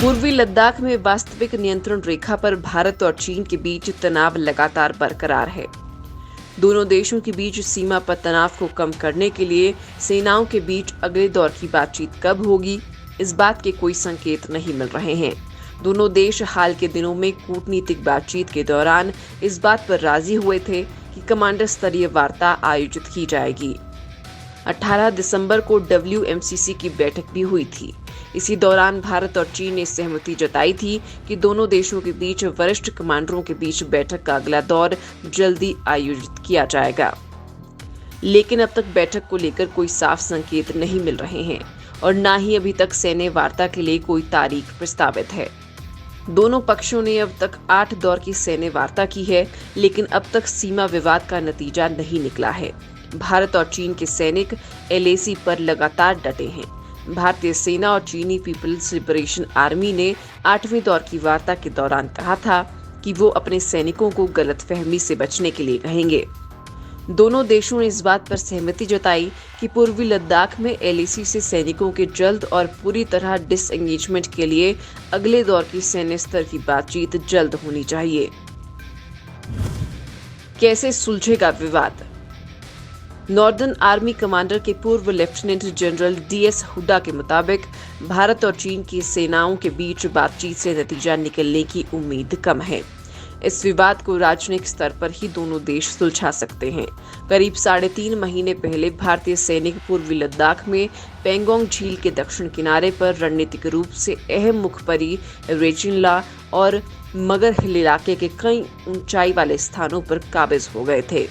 पूर्वी लद्दाख में वास्तविक नियंत्रण रेखा पर भारत और चीन के बीच तनाव लगातार बरकरार है। दोनों देशों के बीच सीमा पर तनाव को कम करने के लिए सेनाओं के बीच अगले दौर की बातचीत कब होगी, इस बात के कोई संकेत नहीं मिल रहे हैं। दोनों देश हाल के दिनों में कूटनीतिक बातचीत के दौरान इस बात पर राजी हुए थे कि कमांडर स्तरीय वार्ता आयोजित की जाएगी। 18 दिसंबर को WMCC की बैठक भी हुई थी। इसी दौरान भारत और चीन ने सहमति जताई थी कि दोनों देशों के बीच वरिष्ठ कमांडरों के बीच बैठक का अगला दौर जल्दी आयोजित किया जाएगा। लेकिन अब तक बैठक को लेकर कोई साफ संकेत नहीं मिल रहे हैं और न ही अभी तक सैन्य वार्ता के लिए कोई तारीख प्रस्तावित है। दोनों पक्षों ने अब तक 8 दौर की सैन्य वार्ता की है, लेकिन अब तक सीमा विवाद का नतीजा नहीं निकला है। भारत और चीन के सैनिक LAC पर लगातार डटे हैं। भारतीय सेना और चीनी पीपल्स लिबरेशन आर्मी ने 8वें दौर की वार्ता के दौरान कहा था कि वो अपने सैनिकों को गलतफहमी से बचने के लिए कहेंगे। दोनों देशों ने इस बात पर सहमति जताई कि पूर्वी लद्दाख में LAC से सैनिकों के जल्द और पूरी तरह डिसएंगेजमेंट के लिए अगले दौर की सैन्य स्तर की बातचीत जल्द होनी चाहिए। कैसे सुलझेगा विवाद? नॉर्दर्न आर्मी कमांडर के पूर्व लेफ्टिनेंट जनरल DS हुड्डा के मुताबिक भारत और चीन की सेनाओं के बीच बातचीत से नतीजा निकलने की उम्मीद कम है। इस विवाद को राजनयिक स्तर पर ही दोनों देश सुलझा सकते हैं। करीब 3.5 महीने पहले भारतीय सैनिक पूर्वी लद्दाख में पेंगोंग झील के दक्षिण किनारे पर रणनीतिक रूप से अहम मुखपरी रेचिनला और मगर हिल इलाके के कई ऊंचाई वाले स्थानों पर काबिज हो गए थे।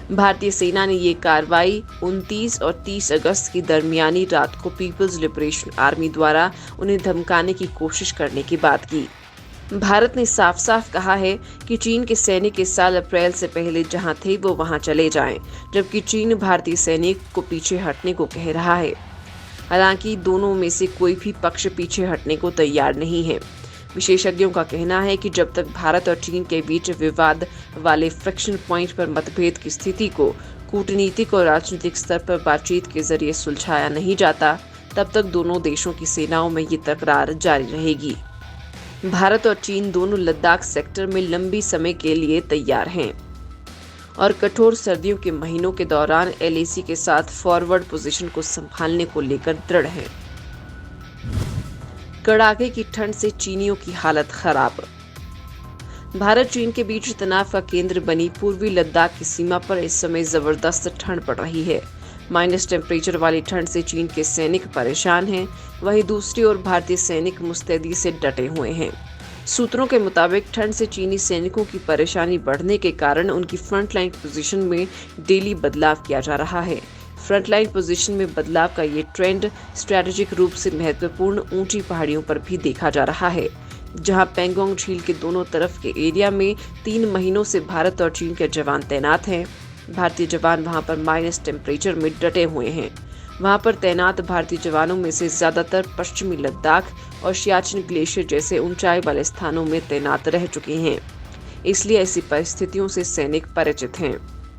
भारतीय सेना ने ये कार्रवाई 29 और 30 अगस्त की दरमियानी रात को पीपल्स लिबरेशन आर्मी द्वारा उन्हें धमकाने की कोशिश करने के बाद की। भारत ने साफ साफ कहा है कि चीन के सैनिक इस साल अप्रैल से पहले जहां थे वो वहां चले जाएं, जबकि चीन भारतीय सैनिक को पीछे हटने को कह रहा है। हालांकि दोनों में से कोई भी पक्ष पीछे हटने को तैयार नहीं है। विशेषज्ञों का कहना है कि जब तक भारत और चीन के बीच विवाद वाले फ्रिक्शन पॉइंट पर मतभेद की स्थिति को कूटनीतिक और राजनीतिक स्तर पर बातचीत के जरिए सुलझाया नहीं जाता, तब तक दोनों देशों की सेनाओं में ये तकरार जारी रहेगी। भारत और चीन दोनों लद्दाख सेक्टर में लंबी समय के लिए तैयार हैं और कठोर सर्दियों के महीनों के दौरान LAC के साथ फॉरवर्ड पोजीशन को संभालने को लेकर दृढ़ हैं। कड़ाके की ठंड से चीनियों की हालत खराब। भारत चीन के बीच तनाव का केंद्र बनी पूर्वी लद्दाख की सीमा पर इस समय जबरदस्त ठंड पड़ रही है। माइनस टेम्परेचर वाली ठंड से चीन के सैनिक परेशान हैं, वहीं दूसरी ओर भारतीय सैनिक मुस्तैदी से डटे हुए हैं। सूत्रों के मुताबिक ठंड से चीनी सैनिकों की परेशानी बढ़ने के कारण उनकी फ्रंटलाइन पोजीशन में डेली बदलाव किया जा रहा है। फ्रंटलाइन पोजीशन में बदलाव का ये ट्रेंड स्ट्रैटेजिक रूप से महत्वपूर्ण ऊंची पहाड़ियों पर भी देखा जा रहा है, जहां पेंगोंग झील के दोनों तरफ के एरिया में 3 महीनों से भारत और चीन के जवान तैनात हैं। भारतीय जवान वहां पर माइनस टेम्परेचर में डटे हुए हैं। वहां पर तैनात भारतीय जवानों में से ज्यादातर पश्चिमी लद्दाख और सियाचिन ग्लेशियर जैसे ऊंचाई वाले स्थानों में तैनात रह चुके हैं, इसलिए ऐसी परिस्थितियों से सैनिक परिचित हैं।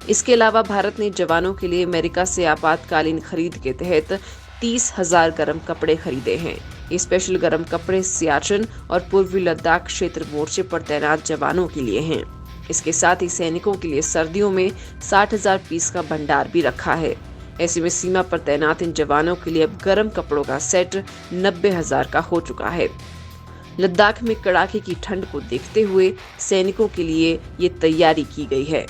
इसके अलावा भारत ने जवानों के लिए अमेरिका से आपातकालीन खरीद के तहत 30,000 गर्म कपड़े खरीदे हैं। ये स्पेशल गर्म कपड़े सियाचिन और पूर्वी लद्दाख क्षेत्र मोर्चे पर तैनात जवानों के लिए हैं। इसके साथ ही सैनिकों के लिए सर्दियों में 60,000 पीस का भंडार भी रखा है। ऐसे में सीमा पर तैनात इन जवानों के लिए अब गर्म कपड़ों का सेट 90,000 का हो चुका है। लद्दाख में कड़ाके की ठंड को देखते हुए सैनिकों के लिए ये तैयारी की गई है।